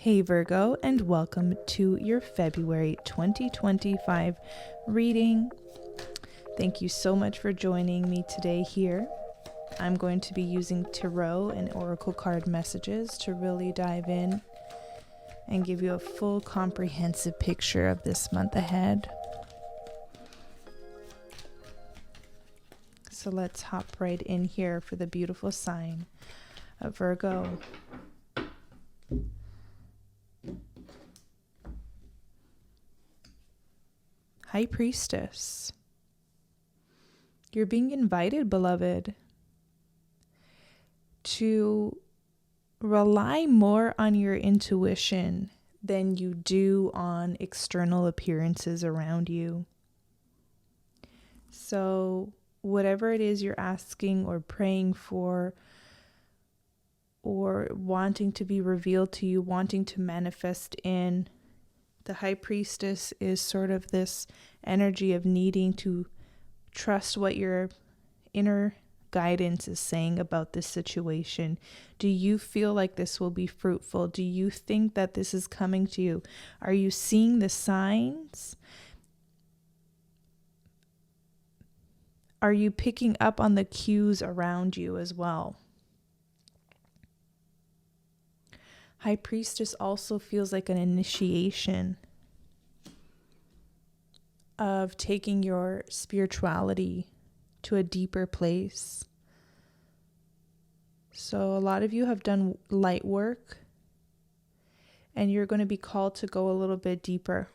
Hey Virgo, and welcome to your February 2025 reading. Thank you so much for joining me today here. I'm going to be using tarot and oracle card messages to really dive in and give you a full comprehensive picture of this month ahead. So let's hop right in here for the beautiful sign of Virgo. High Priestess. You're being invited, beloved, to rely more on your intuition than you do on external appearances around you. So whatever it is you're asking or praying for or wanting to be revealed to you, wanting to manifest in, the High Priestess is sort of this energy of needing to trust what your inner guidance is saying about this situation. Do you feel like this will be fruitful? Do you think that this is coming to you? Are you seeing the signs? Are you picking up on the cues around you as well? High Priestess also feels like an initiation of taking your spirituality to a deeper place. So a lot of you have done light work and you're going to be called to go a little bit deeper.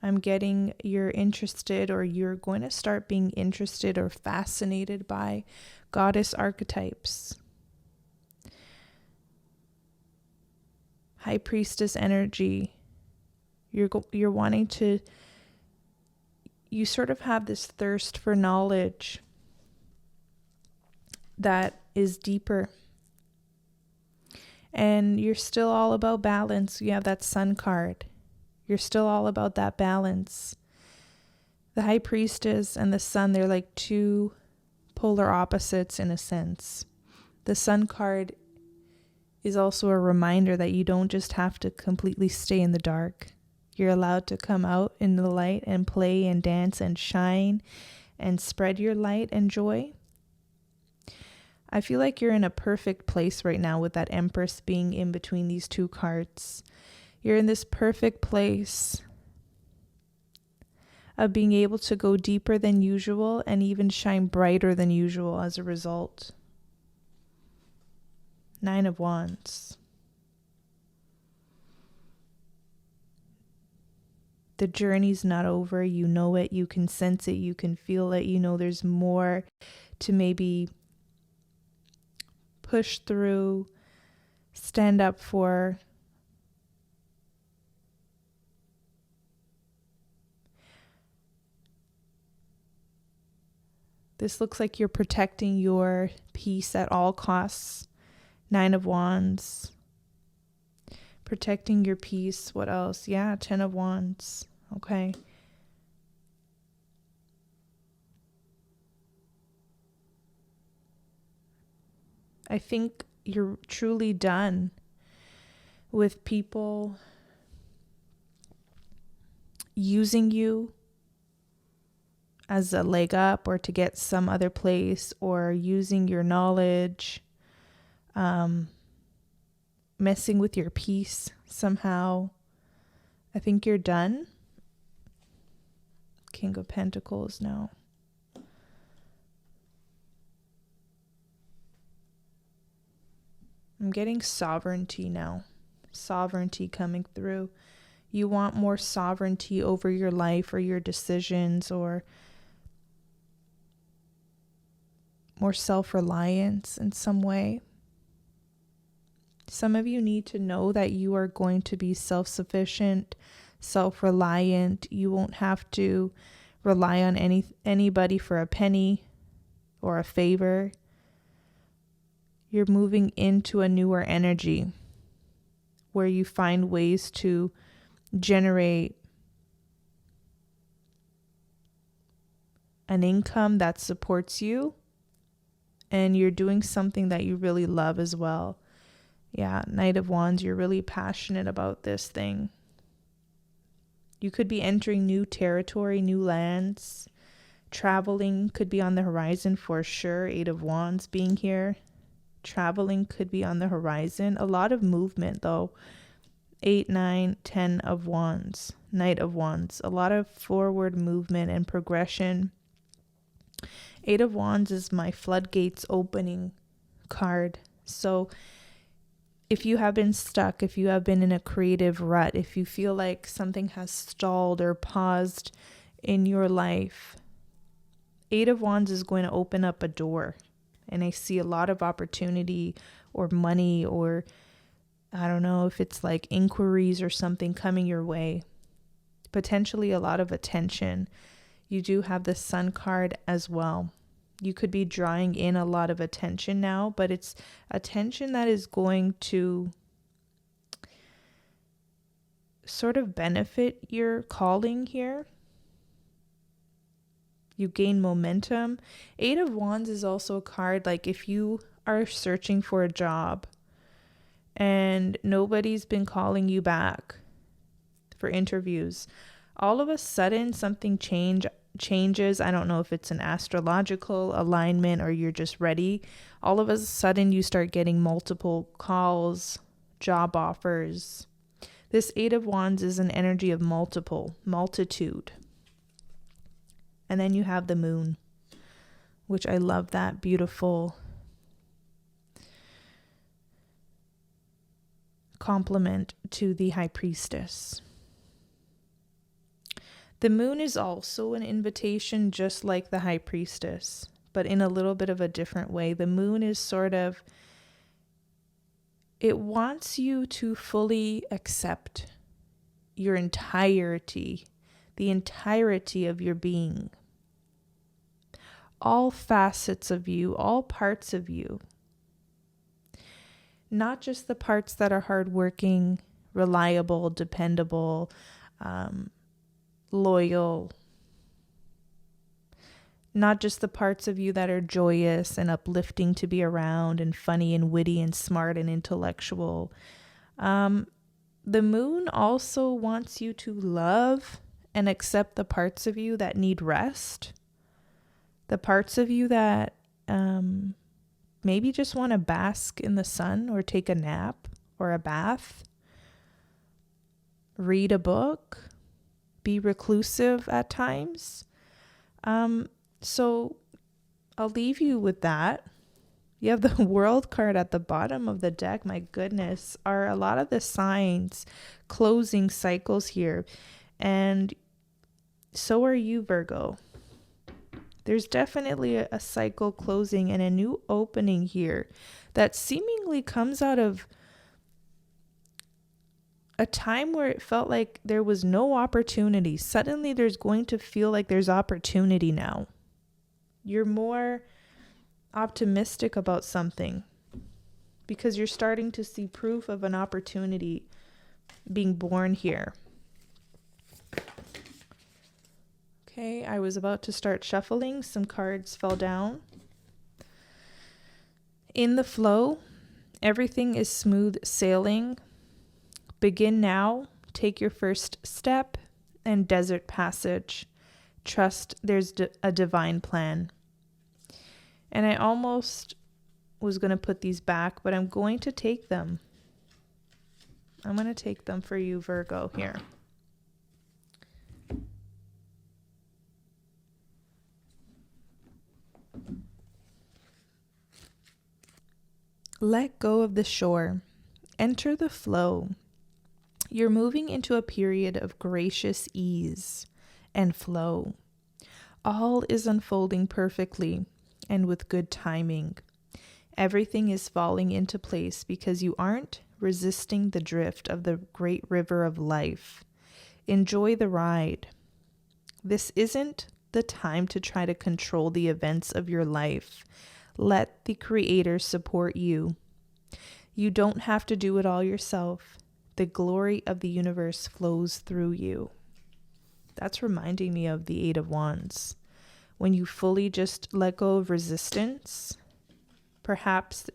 I'm getting you're interested, or you're going to start being interested or fascinated by goddess archetypes. High Priestess energy. You're wanting to, you sort of have this thirst for knowledge that is deeper. And you're still all about balance. You have that Sun card. You're still all about that balance. The High Priestess and the Sun, they're like two polar opposites in a sense. The Sun card is also a reminder that you don't just have to completely stay in the dark. You're allowed to come out in the light and play and dance and shine and spread your light and joy. I feel like you're in a perfect place right now with that Empress being in between these two cards. You're in this perfect place of being able to go deeper than usual and even shine brighter than usual as a result. 9 of Wands. The journey's not over. You know it. You can sense it. You can feel it. You know there's more to maybe push through, stand up for. This looks like you're protecting your peace at all costs. 9 of Wands. Protecting your peace. What else? Yeah, 10 of Wands. Okay. I think you're truly done with people using you as a leg up or to get some other place, or using your knowledge, messing with your peace somehow. I think you're done. King of Pentacles now. I'm getting sovereignty now. Sovereignty coming through. You want more sovereignty over your life or your decisions, or more self-reliance in some way. Some of you need to know that you are going to be self-sufficient, self-reliant. You won't have to rely on anybody for a penny or a favor. You're moving into a newer energy where you find ways to generate an income that supports you, and you're doing something that you really love as well. Yeah, Knight of Wands, you're really passionate about this thing. You could be entering new territory, new lands. Traveling could be on the horizon for sure. 8 of Wands being here. Traveling could be on the horizon. A lot of movement though. 8, 9, 10 of Wands. Knight of Wands. A lot of forward movement and progression. 8 of Wands is my floodgates opening card. So if you have been stuck, if you have been in a creative rut, if you feel like something has stalled or paused in your life, 8 of Wands is going to open up a door. And I see a lot of opportunity or money, or I don't know if it's like inquiries or something coming your way. Potentially a lot of attention. You do have the Sun card as well. You could be drawing in a lot of attention now, but it's attention that is going to sort of benefit your calling here. You gain momentum. 8 of Wands is also a card like if you are searching for a job and nobody's been calling you back for interviews, all of a sudden something changes. I don't know if it's an astrological alignment or you're just ready. All of a sudden you start getting multiple calls, job offers. This 8 of Wands is an energy of multitude. And then you have the Moon, which I love that beautiful complement to the High Priestess. The Moon is also an invitation just like the High Priestess, but in a little bit of a different way. The Moon is sort of, it wants you to fully accept your entirety, the entirety of your being. All facets of you, all parts of you. Not just the parts that are hardworking, reliable, dependable, loyal. Not just the parts of you that are joyous and uplifting to be around and funny and witty and smart and intellectual. The Moon also wants you to love and accept the parts of you that need rest. The parts of you that maybe just want to bask in the sun or take a nap or a bath. Read a book. Be reclusive at times. So I'll leave you with that. You have the World card at the bottom of the deck. My goodness, are a lot of the signs closing cycles here. And so are you, Virgo. There's definitely a cycle closing and a new opening here that seemingly comes out of a time where it felt like there was no opportunity. Suddenly there's going to feel like there's opportunity now. You're more optimistic about something because you're starting to see proof of an opportunity being born here. Okay, I was about to start shuffling. Some cards fell down. In the flow, everything is smooth sailing. Begin now. Take your first step and desert passage. Trust there's a divine plan. And I almost was going to put these back, but I'm going to take them. I'm going to take them for you, Virgo, here. Let go of the shore. Enter the flow. You're moving into a period of gracious ease and flow. All is unfolding perfectly and with good timing. Everything is falling into place because you aren't resisting the drift of the great river of life. Enjoy the ride. This isn't the time to try to control the events of your life. Let the Creator support you. You don't have to do it all yourself. The glory of the universe flows through you. That's reminding me of the 8 of Wands. When you fully just let go of resistance, perhaps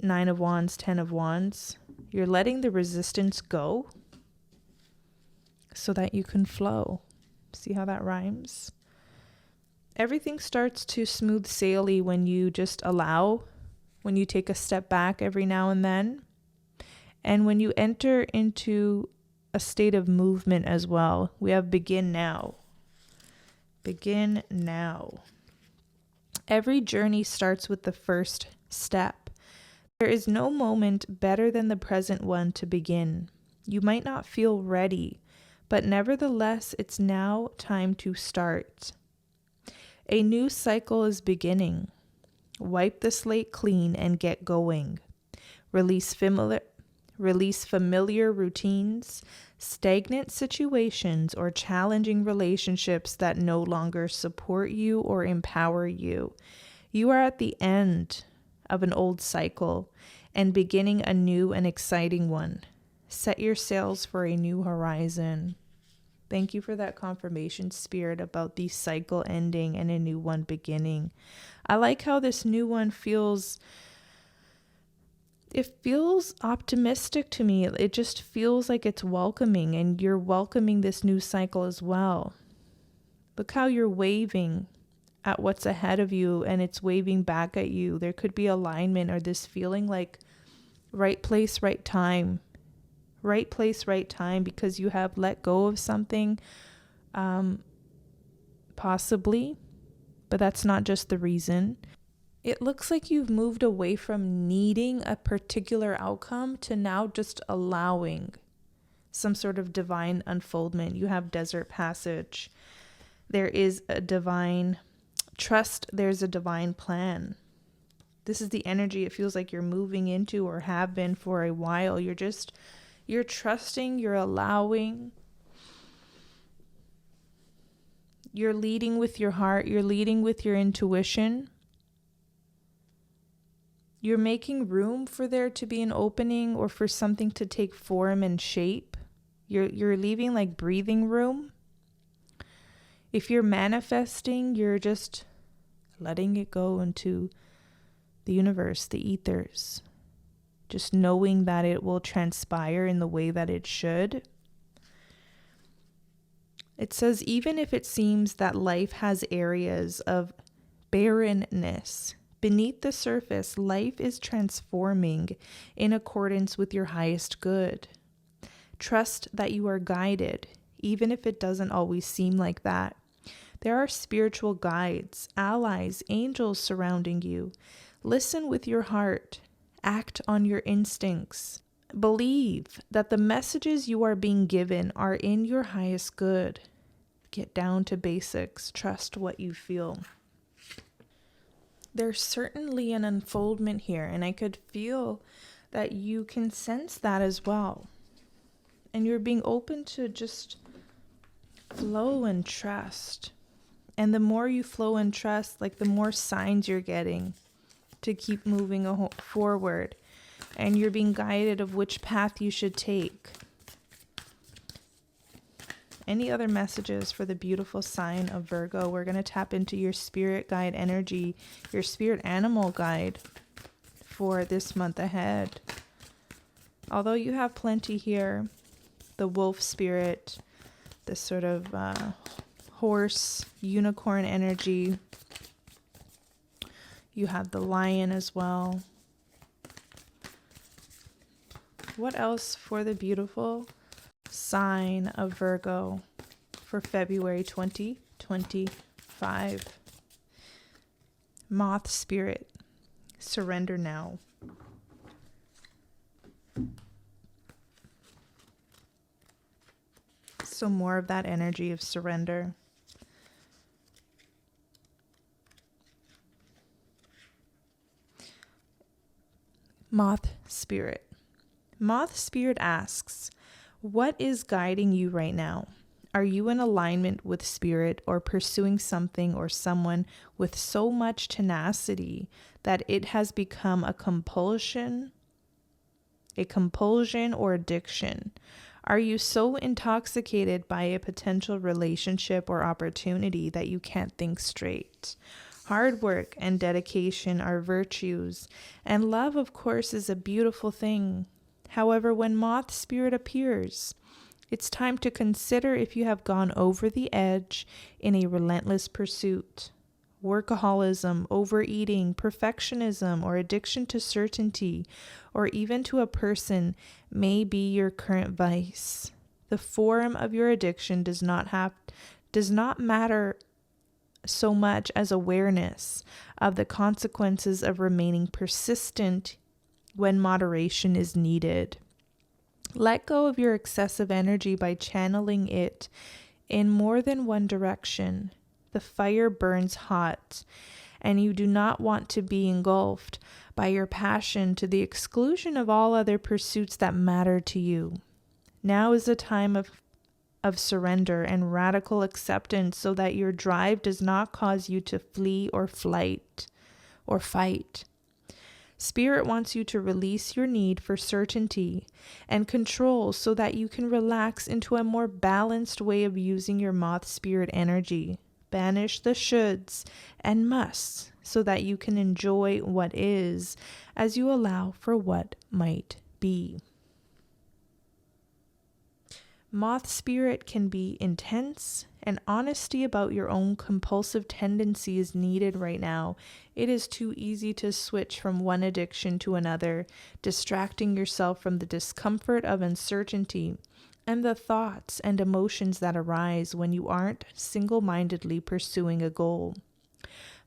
Nine of Wands, 10 of Wands. You're letting the resistance go so that you can flow. See how that rhymes? Everything starts to smooth saily when you just allow, when you take a step back every now and then, and when you enter into a state of movement as well. We have begin now. Begin now. Every journey starts with the first step. There is no moment better than the present one to begin. You might not feel ready, but nevertheless, it's now time to start. A new cycle is beginning. Wipe the slate clean and get going. Release familiar routines, stagnant situations, or challenging relationships that no longer support you or empower you. You are at the end of an old cycle and beginning a new and exciting one. Set your sails for a new horizon. Thank you for that confirmation, Spirit, about the cycle ending and a new one beginning. I like how this new one feels. It feels optimistic to me. It just feels like it's welcoming, and you're welcoming this new cycle as well. Look how you're waving at what's ahead of you, and it's waving back at you. There could be alignment or this feeling like right place, right time. Right place, right time, because you have let go of something, possibly, but that's not just the reason. It looks like you've moved away from needing a particular outcome to now just allowing some sort of divine unfoldment. You have desert passage. There is a divine trust. There's a divine plan. This is the energy it feels like you're moving into or have been for a while. You're trusting, you're allowing, you're leading with your heart, you're leading with your intuition. You're making room for there to be an opening or for something to take form and shape. You're leaving like breathing room. If you're manifesting, you're just letting it go into the universe, the ethers. Just knowing that it will transpire in the way that it should. It says, even if it seems that life has areas of barrenness, beneath the surface, life is transforming in accordance with your highest good. Trust that you are guided, even if it doesn't always seem like that. There are spiritual guides, allies, angels surrounding you. Listen with your heart. Act on your instincts. Believe that the messages you are being given are in your highest good. Get down to basics. Trust what you feel. There's certainly an unfoldment here, and I could feel that you can sense that as well. And you're being open to just flow and trust. And the more you flow and trust, like the more signs you're getting to keep moving forward, and you're being guided of which path you should take. Any other messages for the beautiful sign of Virgo? We're going to tap into your spirit guide energy, your spirit animal guide for this month ahead. Although you have plenty here, the wolf spirit, this sort of horse, unicorn energy. You have the lion as well. What else for the beautiful sign of Virgo for February 2025? Moth spirit, surrender now. So more of that energy of surrender. Moth spirit. Moth spirit asks, what is guiding you right now? Are you in alignment with spirit or pursuing something or someone with so much tenacity that it has become a compulsion or addiction? Are you so intoxicated by a potential relationship or opportunity that you can't think straight? Hard work and dedication are virtues, and love, of course, is a beautiful thing. However, when moth spirit appears, it's time to consider if you have gone over the edge in a relentless pursuit. Workaholism, overeating, perfectionism, or addiction to certainty, or even to a person may be your current vice. The form of your addiction does not matter so much as awareness of the consequences of remaining persistent when moderation is needed. Let go of your excessive energy by channeling it in more than one direction. The fire burns hot, and you do not want to be engulfed by your passion to the exclusion of all other pursuits that matter to you. Now is a time of surrender and radical acceptance so that your drive does not cause you to flee or fight. Spirit wants you to release your need for certainty and control so that you can relax into a more balanced way of using your moth spirit energy. Banish the shoulds and musts so that you can enjoy what is as you allow for what might be. Moth spirit can be intense, and honesty about your own compulsive tendency is needed right now. It is too easy to switch from one addiction to another, distracting yourself from the discomfort of uncertainty and the thoughts and emotions that arise when you aren't single-mindedly pursuing a goal.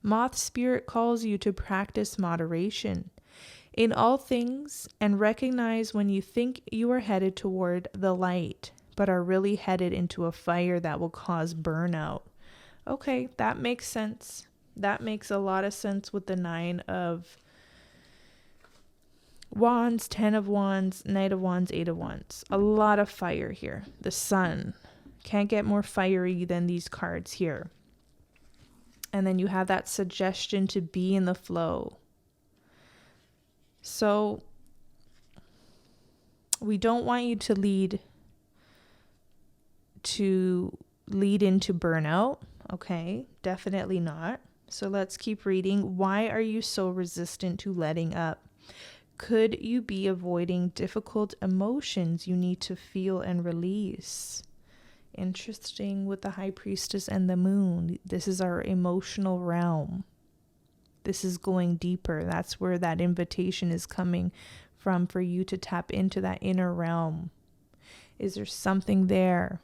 Moth spirit calls you to practice moderation in all things and recognize when you think you are headed toward the light, but are really headed into a fire that will cause burnout. Okay, that makes sense. That makes a lot of sense with the 9 of Wands, 10 of Wands, Knight of Wands, 8 of Wands. A lot of fire here. The Sun. Can't get more fiery than these cards here. And then you have that suggestion to be in the flow. So we don't want you to lead into burnout. Okay, definitely not. So let's keep reading. Why are you so resistant to letting up? Could you be avoiding difficult emotions you need to feel and release? Interesting with the High Priestess and the Moon. This is our emotional realm. This is going deeper. That's where that invitation is coming from for you to tap into that inner realm. Is there something there?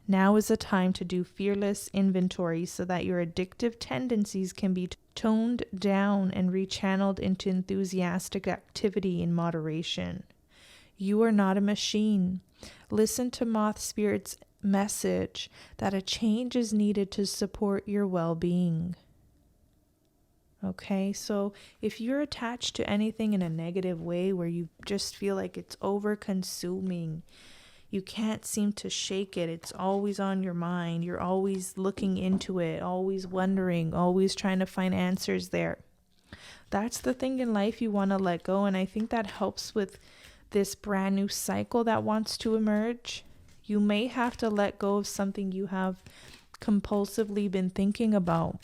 Now is a time to do fearless inventory so that your addictive tendencies can be toned down and rechanneled into enthusiastic activity in moderation. You are not a machine. Listen to Moth Spirit's message that a change is needed to support your well-being. Okay, so if you're attached to anything in a negative way where you just feel like it's over-consuming, you can't seem to shake it, it's always on your mind, you're always looking into it, always wondering, always trying to find answers there. That's the thing in life you want to let go, and I think that helps with this brand new cycle that wants to emerge. You may have to let go of something you have compulsively been thinking about.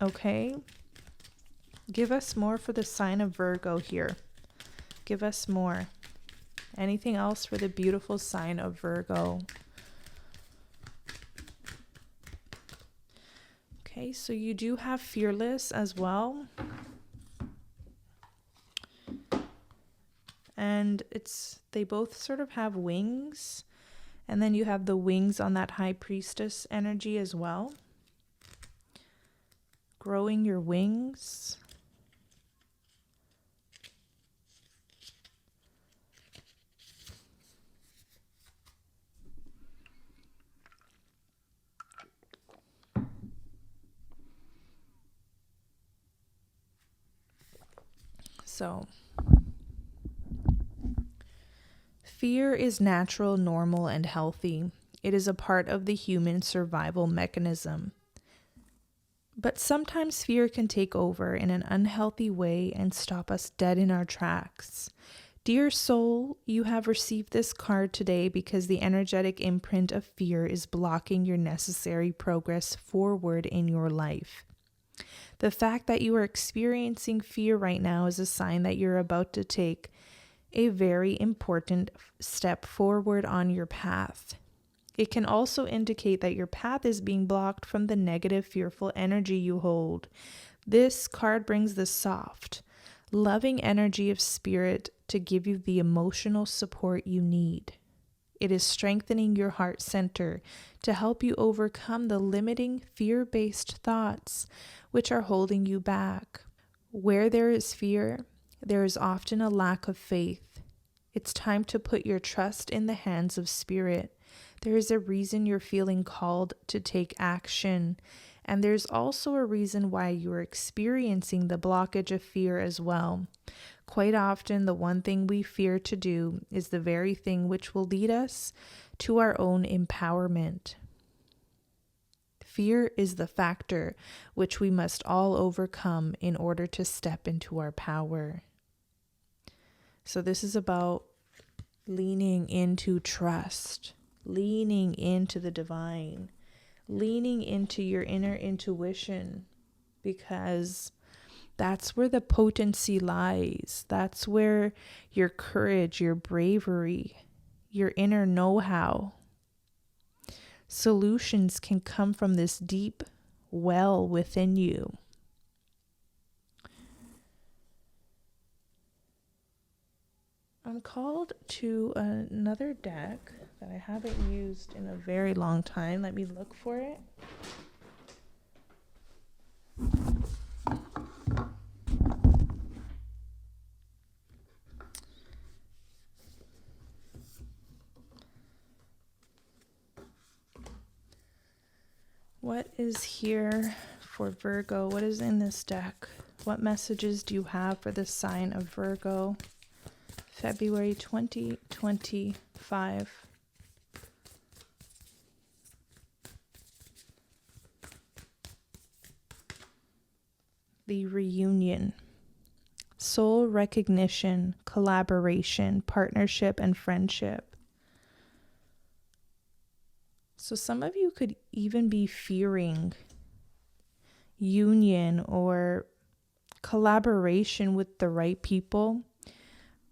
Okay? Give us more for the sign of Virgo here. Give us more. Anything else for the beautiful sign of Virgo? Okay, so you do have fearless as well. And they both sort of have wings. And then you have the wings on that High Priestess energy as well. Growing your wings. So, fear is natural, normal, and healthy. It is a part of the human survival mechanism. But sometimes fear can take over in an unhealthy way and stop us dead in our tracks. Dear soul, you have received this card today because the energetic imprint of fear is blocking your necessary progress forward in your life. The fact that you are experiencing fear right now is a sign that you're about to take a very important step forward on your path. It can also indicate that your path is being blocked from the negative, fearful energy you hold. This card brings the soft, loving energy of spirit to give you the emotional support you need. It is strengthening your heart center to help you overcome the limiting, fear-based thoughts which are holding you back. Where there is fear, there is often a lack of faith. It's time to put your trust in the hands of spirit. There is a reason you're feeling called to take action, and there's also a reason why you're experiencing the blockage of fear as well. Quite often, the one thing we fear to do is the very thing which will lead us to our own empowerment. Fear is the factor which we must all overcome in order to step into our power. So this is about leaning into trust, leaning into the divine, leaning into your inner intuition, because that's where the potency lies. That's where your courage, your bravery, your inner know-how. Solutions can come from this deep well within you. I'm called to another deck that I haven't used in a very long time. Let me look for it. What is here for Virgo? What is in this deck? What messages do you have for the sign of Virgo? February 2025. The reunion. Soul recognition, collaboration, partnership, and friendship. So some of you could even be fearing union or collaboration with the right people.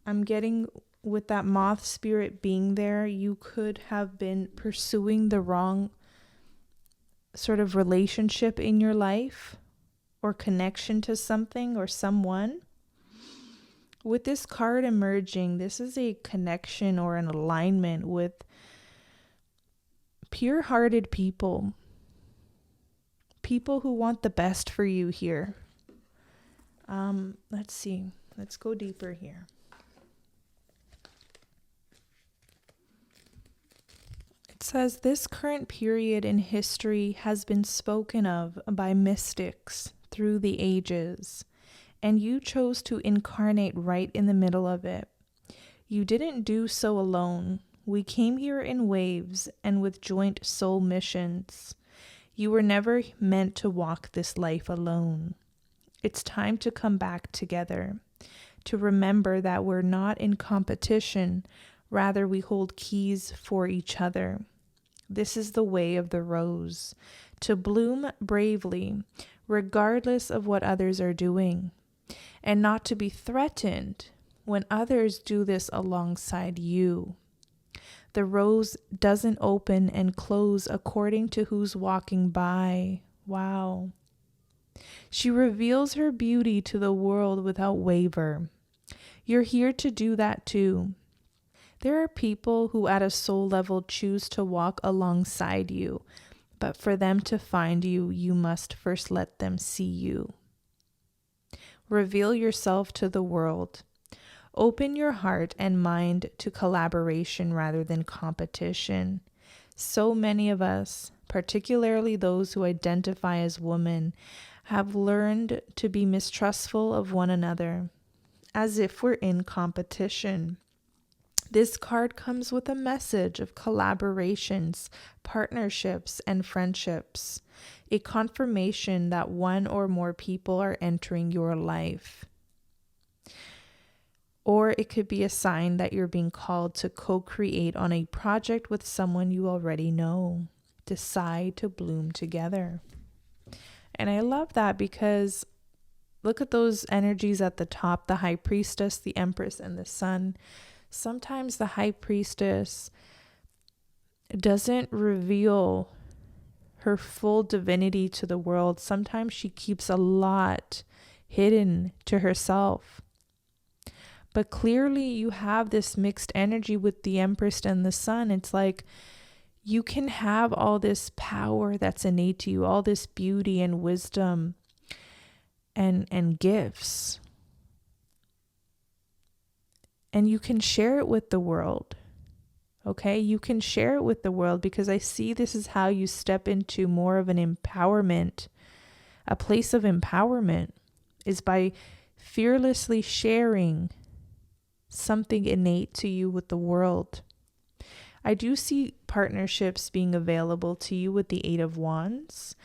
I'm getting with that moth spirit being there, you could have been pursuing the wrong sort of relationship in your life or connection to something or someone. With this card emerging, this is a connection or an alignment with pure-hearted people. People who want the best for you here. Let's see. Let's go deeper here. It says this current period in history has been spoken of by mystics through the ages, and you chose to incarnate right in the middle of it. You didn't do so alone. We came here in waves and with joint soul missions. You were never meant to walk this life alone. It's time to come back together, to remember that we're not in competition, rather we hold keys for each other. This is the way of the rose, to bloom bravely, regardless of what others are doing, and not to be threatened when others do this alongside you. The rose doesn't open and close according to who's walking by. Wow. She reveals her beauty to the world without waver. You're here to do that too. There are people who at a soul level choose to walk alongside you, but for them to find you, you must first let them see you. Reveal yourself to the world. Open your heart and mind to collaboration rather than competition. So many of us, particularly those who identify as women, have learned to be mistrustful of one another, as if we're in competition. This card comes with a message of collaborations, partnerships, and friendships, a confirmation that one or more people are entering your life. Or it could be a sign that you're being called to co-create on a project with someone you already know. Decide to bloom together. And I love that because look at those energies at the top, the high priestess, the empress, and the sun. Sometimes the high priestess doesn't reveal her full divinity to the world. Sometimes she keeps a lot hidden to herself. But clearly you have this mixed energy with the empress and the sun. It's like you can have all this power that's innate to you, all this beauty and wisdom and gifts. And you can share it with the world. Okay, you can share it with the world because I see this is how you step into more of an empowerment, a place of empowerment, is by fearlessly sharing something innate to you with the world. I do see partnerships being available to you with the Eight of Wands,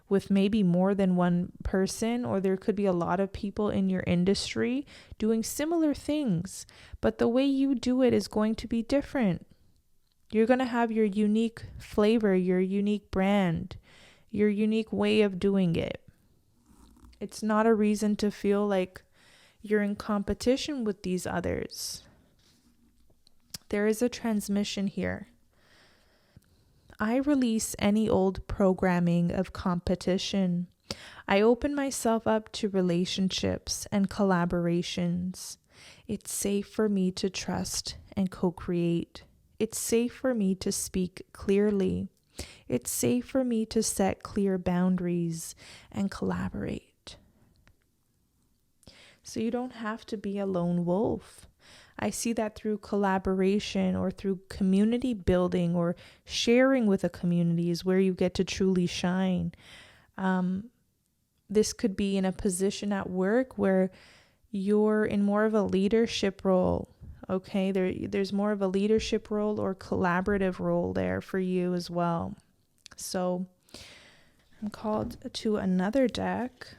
with maybe more than one person, or there could be a lot of people in your industry doing similar things, but the way you do it is going to be different. You're going to have your unique flavor, your unique brand, your unique way of doing it. It's not a reason to feel like you're in competition with these others. There is a transmission here. I release any old programming of competition. I open myself up to relationships and collaborations. It's safe for me to trust and co-create. It's safe for me to speak clearly. It's safe for me to set clear boundaries and collaborate. So you don't have to be a lone wolf. I see that through collaboration or through community building or sharing with a community is where you get to truly shine. This could be in a position at work where you're in more of a leadership role. Okay, there's more of a leadership role or collaborative role there for you as well. So I'm called to another deck.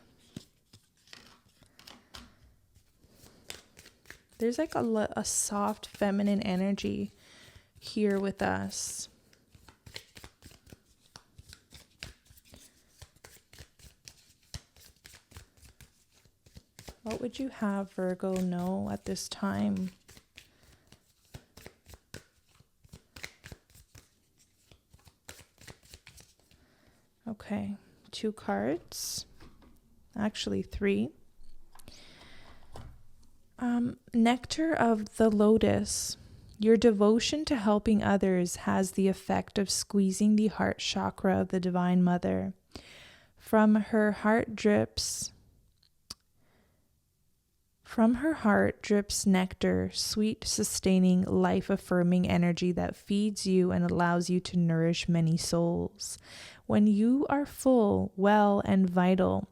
There's like a soft feminine energy here with us. What would you have Virgo know at this time? Okay, 2 cards. Actually 3. Nectar of the lotus. Your devotion to helping others has the effect of squeezing the heart chakra of the Divine Mother. From her heart drips nectar, sweet, sustaining, life-affirming energy that feeds you and allows you to nourish many souls. When you are full, well, and vital,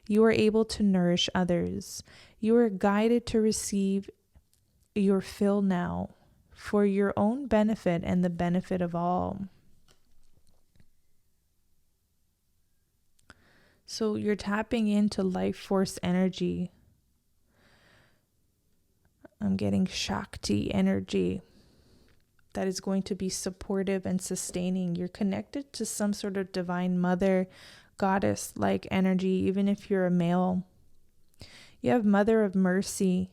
you are able to nourish others. You are guided to receive your fill now for your own benefit and the benefit of all. So you're tapping into life force energy. I'm getting Shakti energy that is going to be supportive and sustaining. You're connected to some sort of divine mother, goddess-like energy, even if you're a male. You have Mother of Mercy.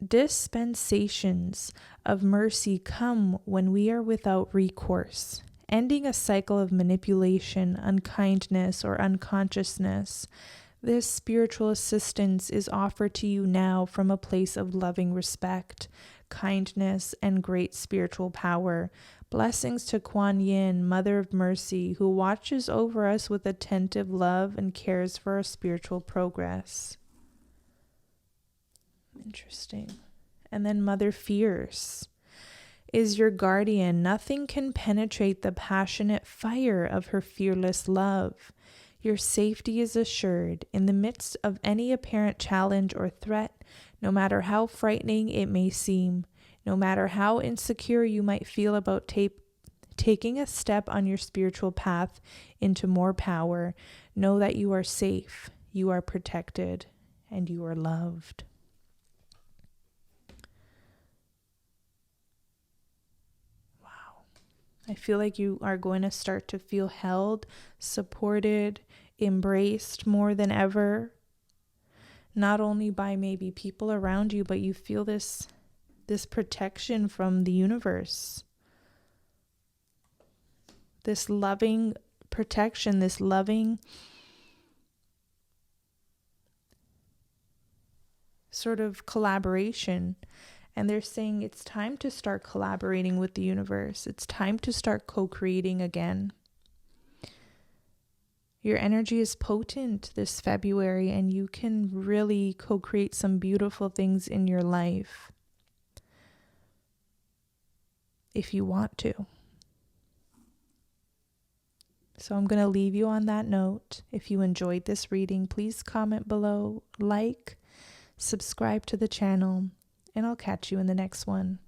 Dispensations of mercy come when we are without recourse, ending a cycle of manipulation, unkindness, or unconsciousness. This spiritual assistance is offered to you now from a place of loving respect, kindness, and great spiritual power. Blessings to Kuan Yin, Mother of Mercy, who watches over us with attentive love and cares for our spiritual progress. Interesting. And then Mother Fierce is your guardian. Nothing can penetrate the passionate fire of her fearless love. Your safety is assured in the midst of any apparent challenge or threat, no matter how frightening it may seem, no matter how insecure you might feel about taking a step on your spiritual path into more power. Know that you are safe, you are protected, and you are loved. I feel like you are going to start to feel held, supported, embraced more than ever, not only by maybe people around you, but you feel this protection from the universe, this loving protection, this loving sort of collaboration. And they're saying it's time to start collaborating with the universe. It's time to start co-creating again. Your energy is potent this February, and you can really co-create some beautiful things in your life if you want to. So I'm going to leave you on that note. If you enjoyed this reading, please comment below, like, subscribe to the channel, and I'll catch you in the next one.